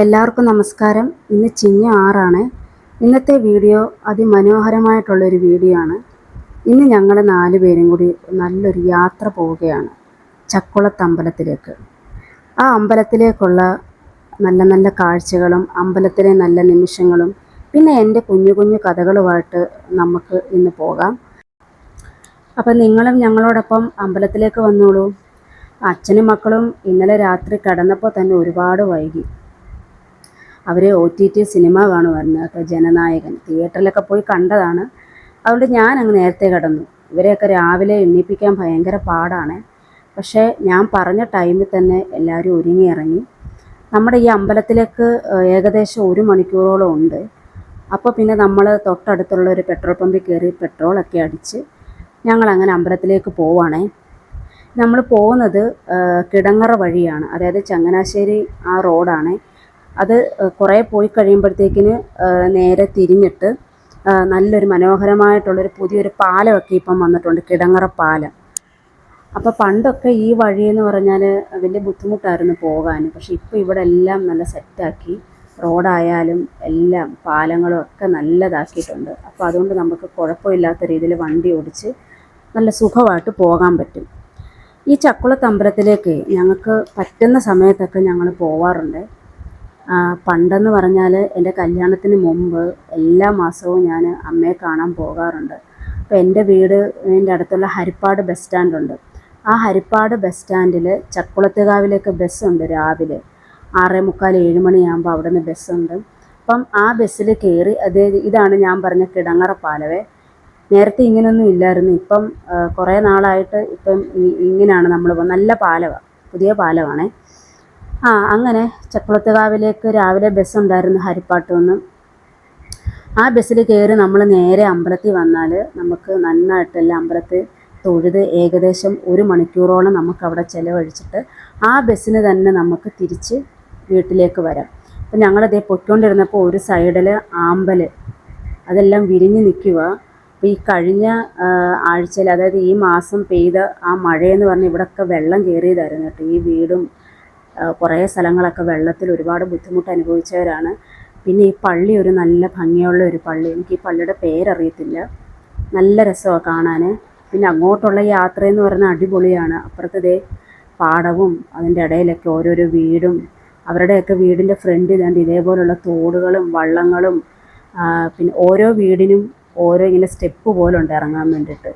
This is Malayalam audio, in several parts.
എല്ലാവർക്കും നമസ്കാരം. ഇന്ന് ചിങ്ങ 6 ഇന്നത്തെ വീഡിയോ അതിമനോഹരമായിട്ടുള്ളൊരു വീഡിയോ ആണ്. ഇന്ന് ഞങ്ങൾ 4 പേരും കൂടി നല്ലൊരു യാത്ര പോവുകയാണ് ചക്കുളത്ത് അമ്പലത്തിലേക്ക്. ആ അമ്പലത്തിലേക്കുള്ള നല്ല നല്ല കാഴ്ചകളും അമ്പലത്തിലെ നല്ല നിമിഷങ്ങളും പിന്നെ എൻ്റെ കുഞ്ഞു കുഞ്ഞു കഥകളുമായിട്ട് നമുക്ക് ഇന്ന് പോകാം. അപ്പം നിങ്ങളും ഞങ്ങളോടൊപ്പം അമ്പലത്തിലേക്ക് വന്നോളൂ. അച്ഛനും മക്കളും ഇന്നലെ രാത്രി കിടന്നപ്പോൾ തന്നെ ഒരുപാട് വൈകി. അവർ OTT സിനിമ കാണുമായിരുന്നു കേട്ടോ, ജനനായകൻ. തിയേറ്ററിലൊക്കെ പോയി കണ്ടതാണ്. അതുകൊണ്ട് ഞാൻ അങ്ങ് നേരത്തെ കിടന്നു. ഇവരെയൊക്കെ രാവിലെ എണീപ്പിക്കാൻ ഭയങ്കര പാടാണ്. പക്ഷേ ഞാൻ പറഞ്ഞ ടൈമിൽ തന്നെ എല്ലാവരും ഒരുങ്ങി ഇറങ്ങി. നമ്മുടെ ഈ അമ്പലത്തിലേക്ക് ഏകദേശം 1 മണിക്കൂറോളം ഉണ്ട്. അപ്പോൾ പിന്നെ നമ്മൾ തൊട്ടടുത്തുള്ള ഒരു പെട്രോൾ പമ്പിൽ കയറി പെട്രോളൊക്കെ അടിച്ച് ഞങ്ങളങ്ങനെ അമ്പലത്തിലേക്ക് പോവുകയാണേ. നമ്മൾ പോകുന്നത് കിടങ്ങറ വഴിയാണ്, അതായത് ചങ്ങനാശ്ശേരി ആ റോഡാണ്. അത് കുറേ പോയി കഴിയുമ്പോഴത്തേക്കിന് നേരെ തിരിഞ്ഞിട്ട് നല്ലൊരു മനോഹരമായിട്ടുള്ളൊരു പുതിയൊരു പാലമൊക്കെ ഇപ്പം വന്നിട്ടുണ്ട്, കിടങ്ങറ പാലം. അപ്പോൾ പണ്ടൊക്കെ ഈ വഴിയെന്ന് പറഞ്ഞാൽ വലിയ ബുദ്ധിമുട്ടായിരുന്നു പോകാൻ. പക്ഷേ ഇപ്പോൾ ഇവിടെ എല്ലാം നല്ല സെറ്റാക്കി, റോഡായാലും എല്ലാം പാലങ്ങളും ഒക്കെ നല്ലതാക്കിയിട്ടുണ്ട്. അപ്പോൾ അതുകൊണ്ട് നമുക്ക് കുഴപ്പമില്ലാത്ത രീതിയിൽ വണ്ടി ഓടിച്ച് നല്ല സുഖമായിട്ട് പോകാൻ പറ്റും. ഈ ചക്കുളത്ത് അമ്പലത്തിലേക്ക് ഞങ്ങൾക്ക് പറ്റുന്ന സമയത്തൊക്കെ ഞങ്ങൾ പോവാറുണ്ട്. പണ്ടെന്ന് പറഞ്ഞാൽ എൻ്റെ കല്യാണത്തിന് മുമ്പ് എല്ലാ മാസവും ഞാൻ അമ്മയെ കാണാൻ പോകാറുണ്ട്. അപ്പോൾ എൻ്റെ വീടിൻ്റെ അടുത്തുള്ള ഹരിപ്പാട് ബസ് സ്റ്റാൻഡുണ്ട്. ആ ഹരിപ്പാട് ബസ് സ്റ്റാൻഡിൽ ചക്കുളത്തുകാവിലേക്ക് ബസ്സുണ്ട്. രാവിലെ 6:45 7 മണിയാകുമ്പോൾ അവിടെ നിന്ന് ബസ്സുണ്ട്. അപ്പം ആ ബസ്സിൽ കയറി ഇതാണ് ഞാൻ പറഞ്ഞ കിടങ്ങറ പാലവേ. നേരത്തെ ഇങ്ങനെയൊന്നും ഇല്ലായിരുന്നു. ഇപ്പം കുറേ നാളായിട്ട് ഇപ്പം ഇങ്ങനെയാണ് നമ്മൾ നല്ല പാലമാണ്, പുതിയ പാലമാണേ. അങ്ങനെ ചക്കുളത്തുകാവിലേക്ക് രാവിലെ ബസ്സുണ്ടായിരുന്നു ഹരിപ്പാട്ടിൽ നിന്ന്. ആ ബസ്സിൽ കയറി നമ്മൾ നേരെ അമ്പലത്തിൽ വന്നാൽ നമുക്ക് നന്നായിട്ടെല്ലാം അമ്പലത്തിൽ തൊഴുത് ഏകദേശം 1 മണിക്കൂറോളം നമുക്കവിടെ ചിലവഴിച്ചിട്ട് ആ ബസ്സിന് തന്നെ നമുക്ക് തിരിച്ച് വീട്ടിലേക്ക് വരാം. അപ്പം ഞങ്ങളതേ പൊയ്ക്കൊണ്ടിരുന്നപ്പോൾ ഒരു സൈഡിൽ ആമ്പൽ അതെല്ലാം വിരിഞ്ഞ് നിൽക്കുക. അപ്പോൾ ഈ കഴിഞ്ഞ ആഴ്ചയിൽ, അതായത് ഈ മാസം പെയ്ത ആ മഴയെന്ന് പറഞ്ഞാൽ ഇവിടെയൊക്കെ വെള്ളം കയറിയതായിരുന്നു കേട്ടോ. ഈ വീടും കുറേ സ്ഥലങ്ങളൊക്കെ വെള്ളത്തിൽ ഒരുപാട് ബുദ്ധിമുട്ട് അനുഭവിച്ചവരാണ്. പിന്നെ ഈ പള്ളി ഒരു നല്ല ഭംഗിയുള്ള ഒരു പള്ളി. എനിക്ക് ഈ പള്ളിയുടെ പേരറിയത്തില്ല. നല്ല രസമാണ് കാണാൻ. പിന്നെ അങ്ങോട്ടുള്ള യാത്രയെന്ന് പറഞ്ഞാൽ അടിപൊളിയാണ്. അപ്പുറത്തെ പാടവും അതിൻ്റെ ഇടയിലൊക്കെ ഓരോരോ വീടും, അവരുടെയൊക്കെ വീടിൻ്റെ ഫ്രണ്ടിൽ കണ്ട് ഇതേപോലുള്ള തോടുകളും വള്ളങ്ങളും, പിന്നെ ഓരോ വീടിനും ഓരോ ഇങ്ങനെ സ്റ്റെപ്പ് പോലെ ഉണ്ട് ഇറങ്ങാൻ വേണ്ടിയിട്ട്.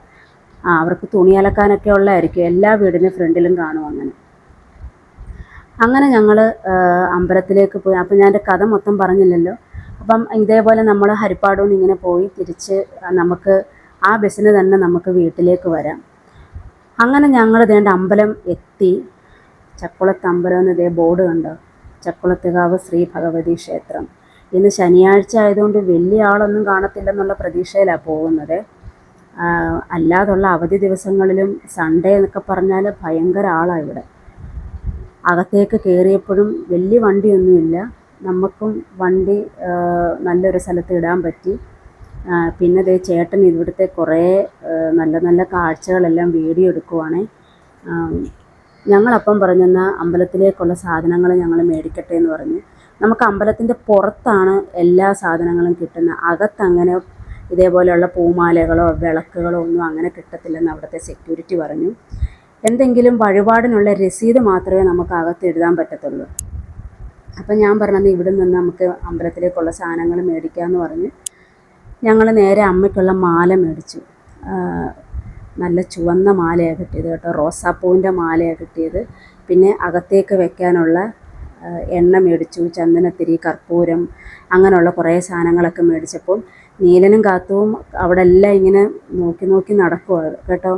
അവർക്ക് തുണി അലക്കാനൊക്കെ ഉള്ളതായിരിക്കും. എല്ലാ വീടിനും ഫ്രണ്ടിലും കാണും. അങ്ങനെ ഞങ്ങൾ അമ്പലത്തിലേക്ക് പോയി. അപ്പം ഞാൻ എൻ്റെ കഥ മൊത്തം പറഞ്ഞില്ലല്ലോ. അപ്പം ഇതേപോലെ നമ്മൾ ഹരിപ്പാടിൽ നിന്ന് ഇങ്ങനെ പോയി തിരിച്ച് നമുക്ക് ആ ബസ്സിന് തന്നെ നമുക്ക് വീട്ടിലേക്ക് വരാം. അങ്ങനെ ഞങ്ങൾ ദേണ്ട അമ്പലം എത്തി. ചക്കുളത്ത് അമ്പലം എന്ന് ബോർഡ് കണ്ടോ, ചക്കുളത്തുകാവ് ശ്രീ ഭഗവതി ക്ഷേത്രം. ഇന്ന് ശനിയാഴ്ച ആയതുകൊണ്ട് വലിയ ആളൊന്നും കാണത്തില്ലെന്നുള്ള പ്രതീക്ഷയിലാണ് പോകുന്നത്. അല്ലാതുള്ള അവധി ദിവസങ്ങളിലും സൺഡേ എന്നൊക്കെ പറഞ്ഞാൽ ഭയങ്കര ആളാണ് ഇവിടെ. അകത്തേക്ക് കയറിയപ്പോഴും വലിയ വണ്ടിയൊന്നുമില്ല. നമുക്കും വണ്ടി നല്ലൊരു സ്ഥലത്ത് ഇടാൻ പറ്റി. പിന്നെ ചേട്ടൻ ഇവിടുത്തെ കുറേ നല്ല നല്ല കാഴ്ചകളെല്ലാം വീഡിയോ എടുക്കുവാണ്. ഞങ്ങളപ്പം പറഞ്ഞെന്നാൽ അമ്പലത്തിലേക്കുള്ള സാധനങ്ങൾ ഞങ്ങൾ മേടിക്കട്ടെ എന്ന് പറഞ്ഞു. നമുക്ക് അമ്പലത്തിൻ്റെ പുറത്താണ് എല്ലാ സാധനങ്ങളും കിട്ടുന്നത്. അകത്തങ്ങനെ ഇതേപോലെയുള്ള പൂമാലകളോ വിളക്കുകളോ ഒന്നും അങ്ങനെ കിട്ടത്തില്ലെന്ന് അവിടുത്തെ സെക്യൂരിറ്റി പറഞ്ഞു. എന്തെങ്കിലും വഴിപാടിനുള്ള രസീത് മാത്രമേ നമുക്ക് അകത്ത് എഴുതാൻ പറ്റത്തുള്ളൂ. അപ്പം ഞാൻ പറഞ്ഞത് ഇവിടെ നിന്ന് നമുക്ക് അമ്പലത്തിലേക്കുള്ള സാധനങ്ങൾ മേടിക്കാമെന്ന് പറഞ്ഞ് ഞങ്ങൾ നേരെ അമ്മയ്ക്കുള്ള മാല മേടിച്ചു. നല്ല ചുവന്ന മാലയാണ് കിട്ടിയത് കേട്ടോ, റോസാപ്പൂവിൻ്റെ മാലയാണ് കിട്ടിയത്. പിന്നെ അകത്തേക്ക് വെക്കാനുള്ള എണ്ണ മേടിച്ചു, ചന്ദനത്തിരി, കർപ്പൂരം, അങ്ങനെയുള്ള കുറേ സാധനങ്ങളൊക്കെ മേടിച്ചപ്പോൾ നീലനും കാത്തുവും അവിടെ എല്ലാം ഇങ്ങനെ നോക്കി നോക്കി നടക്കുവാണ് കേട്ടോ.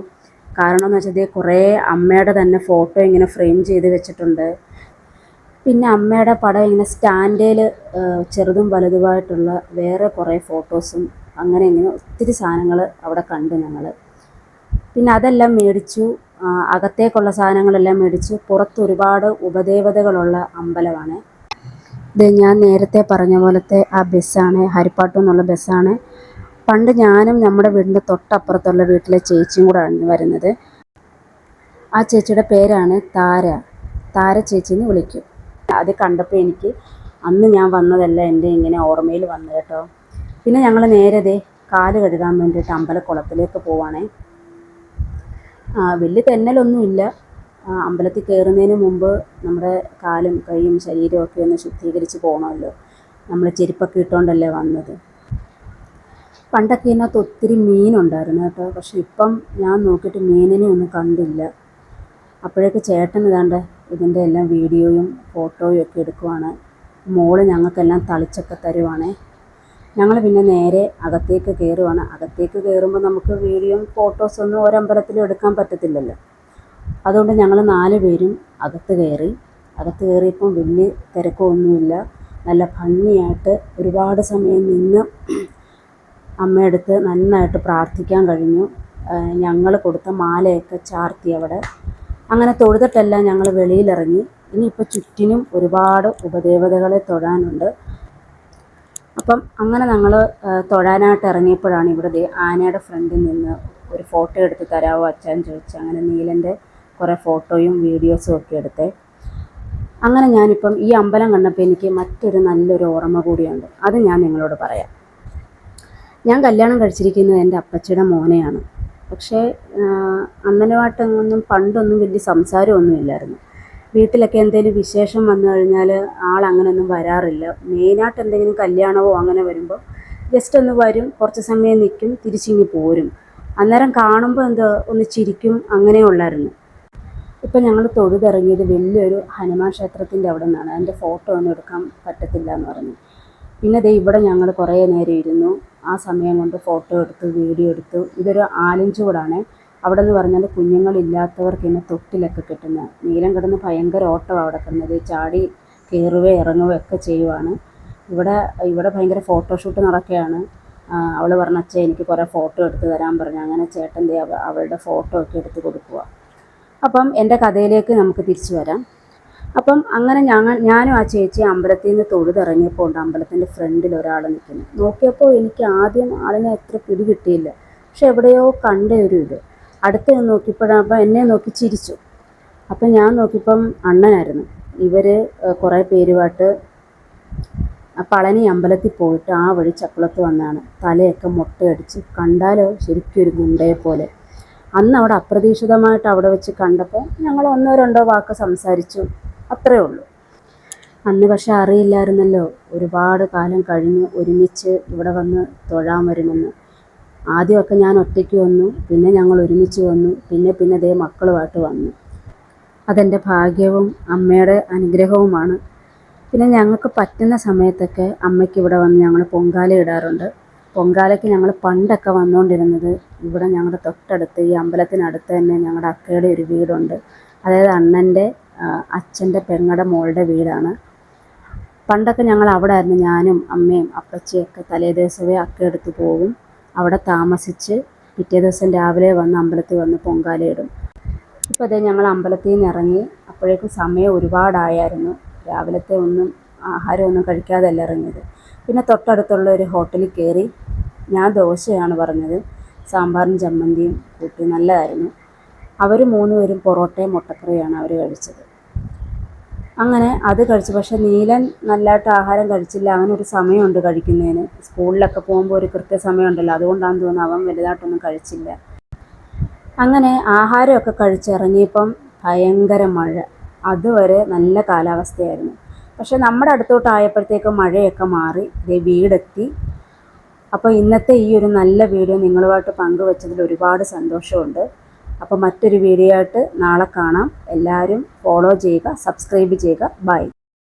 കാരണം എന്ന് വെച്ചാൽ കുറേ അമ്മയുടെ തന്നെ ഫോട്ടോ ഇങ്ങനെ ഫ്രെയിം ചെയ്ത് വെച്ചിട്ടുണ്ട്. പിന്നെ അമ്മയുടെ പടം ഇങ്ങനെ സ്റ്റാൻഡേൽ ചെറുതും വലുതുമായിട്ടുള്ള വേറെ കുറേ ഫോട്ടോസും അങ്ങനെ ഇങ്ങനെ ഒത്തിരി സാധനങ്ങൾ അവിടെ കണ്ടു ഞങ്ങൾ. പിന്നെ അതെല്ലാം മേടിച്ചു. അകത്തേക്കുള്ള സാധനങ്ങളെല്ലാം മേടിച്ചു. പുറത്ത് ഒരുപാട് ഉപദേവതകളുള്ള അമ്പലമാണ്. ഇത് ഞാൻ നേരത്തെ പറഞ്ഞ പോലത്തെ ആ ബസ്സാണ്, ഹരിപ്പാട്ടു നിന്നുള്ള ബസ്സാണ്. പണ്ട് ഞാനും നമ്മുടെ വീടിൻ്റെ തൊട്ടപ്പുറത്തുള്ള വീട്ടിലെ ചേച്ചിയും കൂടെ ആണ് വരുന്നത്. ആ ചേച്ചിയുടെ പേരാണ് താര ചേച്ചി എന്ന് വിളിക്കും. അത് കണ്ടപ്പോൾ എനിക്ക് അന്ന് ഞാൻ വന്നതല്ല എൻ്റെ ഇങ്ങനെ ഓർമ്മയിൽ വന്നു കേട്ടോ. പിന്നെ ഞങ്ങൾ നേരെ കാല് കഴുകാൻ വേണ്ടിയിട്ട് അമ്പലക്കുളത്തിലേക്ക് പോവാണേ. വലിയ തെന്നലൊന്നുമില്ല. അമ്പലത്തിൽ കയറുന്നതിന് മുമ്പ് നമ്മുടെ കാലും കൈയും ശരീരമൊക്കെ ഒന്ന് ശുദ്ധീകരിച്ച് പോകണമല്ലോ. നമ്മൾ ചെരുപ്പൊക്കെ ഇട്ടുകൊണ്ടല്ലേ വന്നത്. പണ്ടൊക്കെ ഇതിനകത്ത് ഒത്തിരി മീനുണ്ടായിരുന്നു കേട്ടോ. പക്ഷെ ഇപ്പം ഞാൻ നോക്കിയിട്ട് മീനിനെ ഒന്നും കണ്ടില്ല. അപ്പോഴേക്ക് ചേട്ടൻ ഇതാണ്ട് ഇതിൻ്റെ എല്ലാം വീഡിയോയും ഫോട്ടോയും ഒക്കെ എടുക്കുവാണ്. മോള് ഞങ്ങൾക്കെല്ലാം തളിച്ചൊക്കെ തരുവാണേ. ഞങ്ങൾ പിന്നെ നേരെ അകത്തേക്ക് കയറുവാണ്. അകത്തേക്ക് കയറുമ്പോൾ നമുക്ക് വീഡിയോയും ഫോട്ടോസൊന്നും ഒരമ്പലത്തിലും എടുക്കാൻ പറ്റത്തില്ലല്ലോ. അതുകൊണ്ട് ഞങ്ങൾ 4 പേരും അകത്ത് കയറി. അകത്ത് കയറിയപ്പം വലിയ തിരക്കൊന്നുമില്ല. നല്ല ഭംഗിയായിട്ട് ഒരുപാട് സമയം നിന്ന് അമ്മയടുത്ത് നന്നായിട്ട് പ്രാർത്ഥിക്കാൻ കഴിഞ്ഞു. ഞങ്ങൾ കൊടുത്ത മാലയൊക്കെ ചാർത്തി അവിടെ. അങ്ങനെ തൊഴുതിട്ടെല്ലാം ഞങ്ങൾ വെളിയിലിറങ്ങി. ഇനിയിപ്പോൾ ചുറ്റിനും ഒരുപാട് ഉപദേവതകളെ തൊഴാനുണ്ട്. അപ്പം അങ്ങനെ ഞങ്ങൾ തൊഴാനായിട്ട് ഇറങ്ങിയപ്പോഴാണ് ഇവിടെ ആനയുടെ ഫ്രണ്ടിൽ നിന്ന് ഒരു ഫോട്ടോ എടുത്ത് തരാമോ അച്ഛാന്ന് ചോദിച്ചു. അങ്ങനെ നീലൻ്റെ കുറേ ഫോട്ടോയും വീഡിയോസും ഒക്കെ എടുത്തേ. അങ്ങനെ ഞാനിപ്പം ഈ അമ്പലം കണ്ടപ്പോൾ എനിക്ക് മറ്റൊരു നല്ലൊരു ഓർമ്മ കൂടിയുണ്ട്. അത് ഞാൻ നിങ്ങളോട് പറയാം. ഞാൻ കല്യാണം കഴിച്ചിരിക്കുന്നത് എൻ്റെ അപ്പച്ചിയുടെ മോനെയാണ്. പക്ഷേ അന്നനുമായിട്ടൊന്നും പണ്ടൊന്നും വലിയ സംസാരമൊന്നും ഇല്ലായിരുന്നു. വീട്ടിലൊക്കെ എന്തെങ്കിലും വിശേഷം വന്നു കഴിഞ്ഞാൽ ആളങ്ങനെയൊന്നും വരാറില്ല. മെയിനായിട്ട് എന്തെങ്കിലും കല്യാണമോ അങ്ങനെ വരുമ്പോൾ ജസ്റ്റ് ഒന്ന് വരും, കുറച്ച് സമയം നിൽക്കും, തിരിച്ചിങ്ങ് പോരും. അന്നേരം കാണുമ്പോൾ ഒന്ന് ചിരിക്കും, അങ്ങനെ ഉള്ളായിരുന്നു. ഇപ്പം ഞങ്ങൾ തൊഴുതിറങ്ങിയത് വലിയൊരു ഹനുമാൻ ക്ഷേത്രത്തിൻ്റെ അവിടെ നിന്നാണ്. അതിൻ്റെ ഫോട്ടോ ഒന്നും എടുക്കാൻ പറ്റത്തില്ല എന്ന് പറഞ്ഞു. പിന്നെ ഇവിടെ ഞങ്ങൾ കുറേ നേരം ഇരുന്നു. ആ സമയം കൊണ്ട് ഫോട്ടോ എടുത്തു, വീഡിയോ എടുത്തു. ഇതൊരു ആലിഞ്ചൂടാണ്. അവിടെ നിന്ന് പറഞ്ഞാൽ കുഞ്ഞുങ്ങളില്ലാത്തവർക്ക് ഇങ്ങനെ തൊട്ടിലൊക്കെ കിട്ടുന്ന. നീലം കിടന്ന് ഭയങ്കര ഓട്ടമാണ് അവിടെ കിടന്നത്. ചാടി കയറുകയോ ഇറങ്ങുകയോ ഒക്കെ ചെയ്യുവാണ്. ഇവിടെ ഭയങ്കര ഫോട്ടോഷൂട്ട് നടക്കുകയാണ്. അവൾ പറഞ്ഞ അച്ഛൻ എനിക്ക് കുറേ ഫോട്ടോ എടുത്ത് തരാൻ പറഞ്ഞു. അങ്ങനെ ചേട്ടൻ്റെ അവളുടെ ഫോട്ടോ ഒക്കെ എടുത്ത് കൊടുക്കുക. അപ്പം എൻ്റെ കഥയിലേക്ക് നമുക്ക് തിരിച്ചു വരാം. അപ്പം അങ്ങനെ ഞാനും ആ ചേച്ചി അമ്പലത്തിൽ നിന്ന് തൊഴുതിറങ്ങിയപ്പോൾ ഉണ്ട് അമ്പലത്തിൻ്റെ ഫ്രണ്ടിൽ ഒരാൾ നിൽക്കുന്നു. നോക്കിയപ്പോൾ എനിക്ക് ആദ്യം ആളിനെ എത്ര പിടി കിട്ടിയില്ല. പക്ഷെ എവിടെയോ കണ്ട ഒരു ഇത്. അടുത്ത് നോക്കിയപ്പോഴാകുമ്പോൾ എന്നെ നോക്കി ചിരിച്ചു. അപ്പം ഞാൻ നോക്കിയപ്പം അണ്ണനായിരുന്നു. ഇവർ കുറേ പേരുമായിട്ട് പളനി അമ്പലത്തിൽ പോയിട്ട് ആ വഴി ചക്കുളത്ത് വന്നാണ്. തലയൊക്കെ മുട്ടയടിച്ച്, കണ്ടാലോ ശരിക്കും ഒരു ഗുണ്ടയെ പോലെ. അന്ന് അവിടെ അപ്രതീക്ഷിതമായിട്ട് അവിടെ വെച്ച് കണ്ടപ്പോൾ ഞങ്ങൾ 1-2 വാക്ക് സംസാരിച്ചു, അത്രേ ഉള്ളൂ. അന്ന് പക്ഷെ അറിയില്ലായിരുന്നല്ലോ ഒരുപാട് കാലം കഴിഞ്ഞ് ഒരുമിച്ച് ഇവിടെ വന്ന് തൊഴാൻ വരുമെന്ന്. ആദ്യമൊക്കെ ഞാൻ ഒറ്റയ്ക്ക് വന്നു, പിന്നെ ഞങ്ങൾ ഒരുമിച്ച് വന്നു, പിന്നെ മക്കളുമായിട്ട് വന്നു. അതെൻ്റെ ഭാഗ്യവും അമ്മയുടെ അനുഗ്രഹവുമാണ്. പിന്നെ ഞങ്ങൾക്ക് പറ്റുന്ന സമയത്തൊക്കെ അമ്മയ്ക്ക് ഇവിടെ വന്ന് ഞങ്ങൾ പൊങ്കാല ഇടാറുണ്ട്. പൊങ്കാലയ്ക്ക് ഞങ്ങൾ പണ്ടൊക്കെ വന്നുകൊണ്ടിരുന്നത് ഇവിടെ ഞങ്ങളുടെ തൊട്ടടുത്ത് ഈ അമ്പലത്തിനടുത്ത് തന്നെ ഞങ്ങളുടെ അക്കയുടെ ഒരു വീടുണ്ട്. അതായത് അണ്ണൻ്റെ അച്ഛൻ്റെ പെങ്ങളുടെ മോളുടെ വീടാണ്. പണ്ടൊക്കെ ഞങ്ങൾ അവിടെ ആയിരുന്നു. ഞാനും അമ്മയും അപ്പച്ചിയൊക്കെ തലേ ദിവസമേ അക്കയെടുത്ത് പോകും. അവിടെ താമസിച്ച് പിറ്റേ ദിവസം രാവിലെ വന്ന് അമ്പലത്തിൽ വന്ന് പൊങ്കാലയിടും. ഇപ്പോൾ ഞങ്ങൾ അമ്പലത്തിൽ നിന്ന് ഇറങ്ങി. അപ്പോഴേക്കും സമയം ഒരുപാടായിരുന്നു. രാവിലത്തെ ആഹാരമൊന്നും കഴിക്കാതല്ല ഇറങ്ങിയത്. പിന്നെ തൊട്ടടുത്തുള്ള ഒരു ഹോട്ടലിൽ കയറി. ഞാൻ ദോശയാണ് പറഞ്ഞത്. സാമ്പാറും ചമ്മന്തിയും കൂട്ടി നല്ലതായിരുന്നു. അവർ 3 പേരും പൊറോട്ടയും മുട്ടക്കറിയാണ് അവർ കഴിച്ചത്. അങ്ങനെ അത് കഴിച്ചു. പക്ഷേ നീലൻ നല്ലതായിട്ട് ആഹാരം കഴിച്ചില്ല. അവനൊരു സമയമുണ്ട് കഴിക്കുന്നതിന്. സ്കൂളിലൊക്കെ പോകുമ്പോൾ ഒരു കൃത്യസമയമുണ്ടല്ലോ, അതുകൊണ്ടാണെന്ന് തോന്നുന്നു അവൻ വലുതായിട്ടൊന്നും കഴിച്ചില്ല. അങ്ങനെ ആഹാരമൊക്കെ കഴിച്ചിറങ്ങിയപ്പം ഭയങ്കര മഴ. അതുവരെ നല്ല കാലാവസ്ഥയായിരുന്നു. പക്ഷെ നമ്മുടെ അടുത്തോട്ടായപ്പോഴത്തേക്ക് മഴയൊക്കെ മാറി. വീടെത്തി. അപ്പോൾ ഇന്നത്തെ ഈ ഒരു നല്ല വീഡിയോ നിങ്ങളുമായിട്ട് പങ്കുവച്ചതിൽ ഒരുപാട് സന്തോഷമുണ്ട്. അപ്പോൾ മറ്റൊരു വീഡിയോ ആയിട്ട് നാളെ കാണാം. എല്ലാവരും ഫോളോ ചെയ്യുക, സബ്സ്ക്രൈബ് ചെയ്യുക. ബൈ.